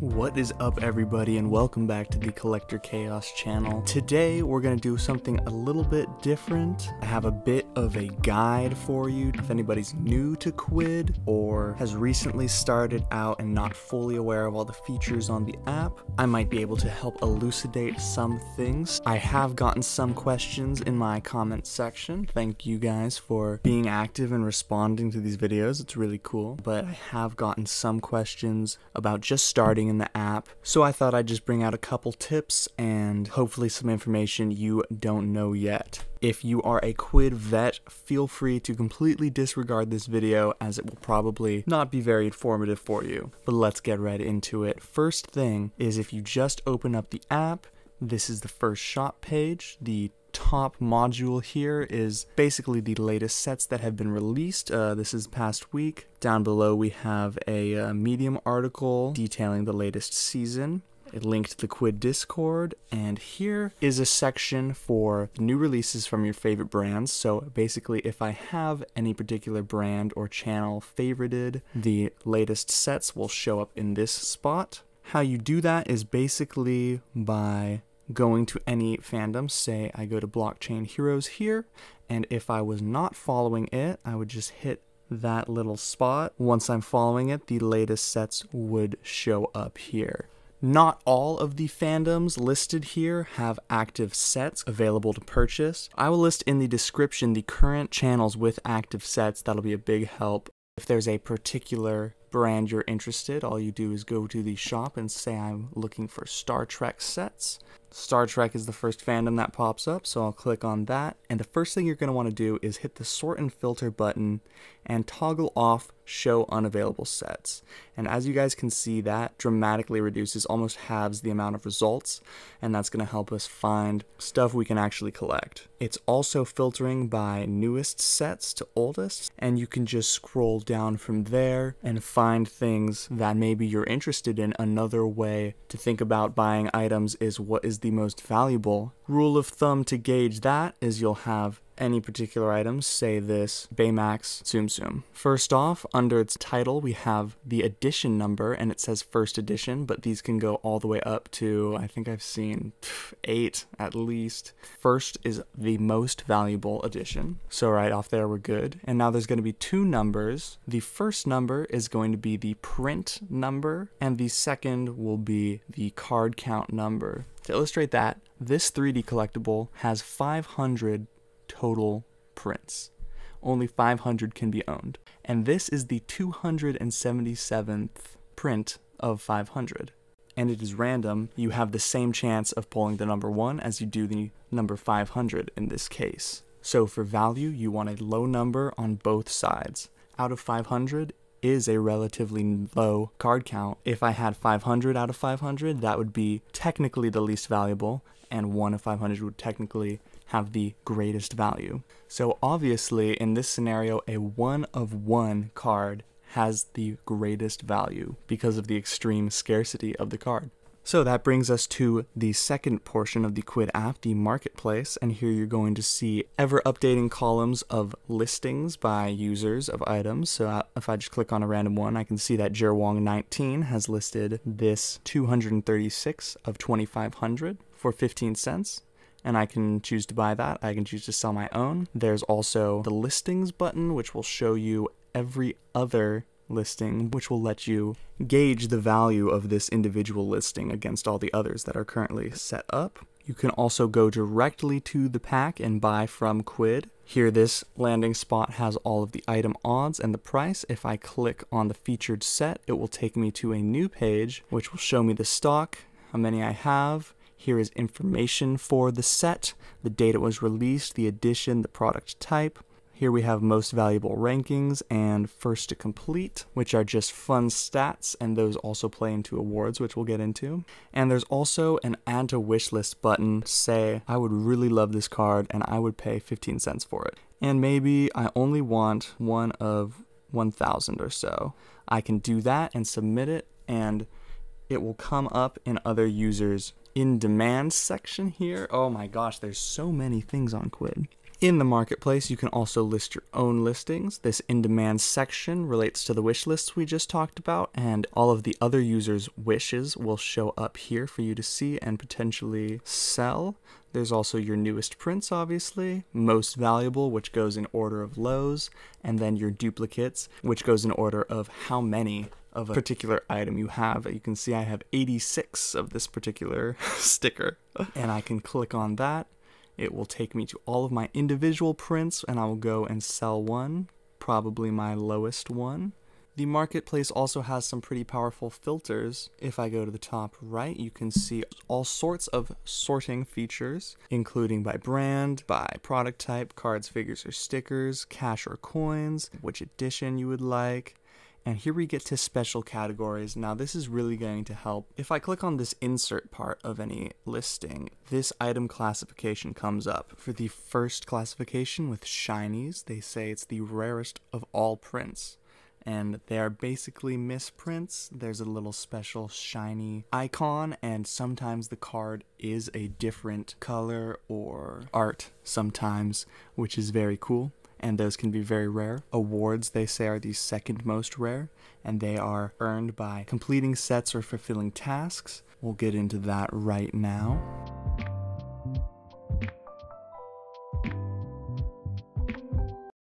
What is up, everybody, and welcome back to the CollectorChaos channel. Today we're going to do something a little bit different. I have a bit of a guide for you. If anybody's new to Quidd or has recently started out and not fully aware of all the features on the app, I might be able to help elucidate some things. I have gotten some questions in my comment section. Thank you guys for being active and responding to these videos. It's really cool. But I have gotten some questions about just starting in the app, so I thought I'd just bring out a couple tips and hopefully some information you don't know yet. If you are a Quidd vet, feel free to completely disregard this video as it will probably not be very informative for you. But let's get right into it. First thing is, if you just open up the app, this is the first shop page. The top module here is basically the latest sets that have been released. This is past week. Down below we have a Medium article detailing the latest season. It linked to the Quidd Discord, and here is a section for new releases from your favorite brands. So basically, if I have any particular brand or channel favorited, the latest sets will show up in this spot. How you do that is basically by going to any fandom. Say I go to Blockchain Heroes here, and if I was not following it, I would just hit that little spot. Once I'm following it, the latest sets would show up here. Not all of the fandoms listed here have active sets available to purchase. I will list in the description the current channels with active sets. That'll be a big help. If there's a particular brand you're interested, all you do is go to the shop and say I'm looking for Star Trek sets. Star Trek is the first fandom that pops up, so I'll click on that. And the first thing you're going to want to do is hit the sort and filter button and toggle off show unavailable sets. And as you guys can see, that dramatically reduces, almost halves the amount of results, and that's going to help us find stuff we can actually collect. It's also filtering by newest sets to oldest, and you can just scroll down from there and find things that maybe you're interested in. Another way to think about buying items is what is the most valuable. Rule of thumb to gauge that is you'll have any particular items, say this Baymax Tsum Tsum. First off, under its title, we have the edition number, and it says first edition, but these can go all the way up to, I think I've seen 8 at least. First is the most valuable edition. So right off there, we're good. And now there's going to be 2 numbers. The first number is going to be the print number, and the second will be the card count number. To illustrate that, this 3D collectible has 500 total prints. Only 500 can be owned. And this is the 277th print of 500. And it is random. You have the same chance of pulling the number 1 as you do the number 500 in this case. So for value, you want a low number on both sides. Out of 500 is a relatively low card count. If I had 500 out of 500, that would be technically the least valuable, and 1 of 500 would technically have the greatest value. So obviously, in this scenario, a 1 of 1 card has the greatest value because of the extreme scarcity of the card. So that brings us to the second portion of the Quidd app, the marketplace, and here you're going to see ever-updating columns of listings by users of items. So if I just click on a random one, I can see that Jerwong19 has listed this 236 of 2500 for 15 cents. And I can choose to buy that. I can choose to sell my own. There's also the listings button, which will show you every other listing, which will let you gauge the value of this individual listing against all the others that are currently set up. You can also go directly to the pack and buy from Quidd. Here, this landing spot has all of the item odds and the price. If I click on the featured set, it will take me to a new page, which will show me the stock, how many I have. Here is information for the set, the date it was released, the edition, the product type. Here we have most valuable rankings and first to complete, which are just fun stats, and those also play into awards, which we'll get into. And there's also an add to wish list button. Say, I would really love this card and I would pay 15 cents for it. And maybe I only want 1 of 1,000 or so. I can do that and submit it, and it will come up in other users' in demand section here. Oh my gosh, there's so many things on Quidd. In the marketplace, you can also list your own listings. This in-demand section relates to the wish lists we just talked about, and all of the other users' wishes will show up here for you to see and potentially sell. There's also your newest prints, obviously, most valuable, which goes in order of lows, and then your duplicates, which goes in order of how many of a particular item you have. You can see I have 86 of this particular sticker, and I can click on that. It will take me to all of my individual prints, and I will go and sell one, probably my lowest one. The marketplace also has some pretty powerful filters. If I go to the top right, you can see all sorts of sorting features, including by brand, by product type, cards, figures, or stickers, cash or coins, which edition you would like. And here we get to special categories. Now this is really going to help. If I click on this insert part of any listing, this item classification comes up. For the first classification with shinies, they say it's the rarest of all prints. And they are basically misprints. There's a little special shiny icon, and sometimes the card is a different color or art sometimes, which is very cool. And those can be very rare. Awards, they say, are the second most rare, and they are earned by completing sets or fulfilling tasks. We'll get into that right now.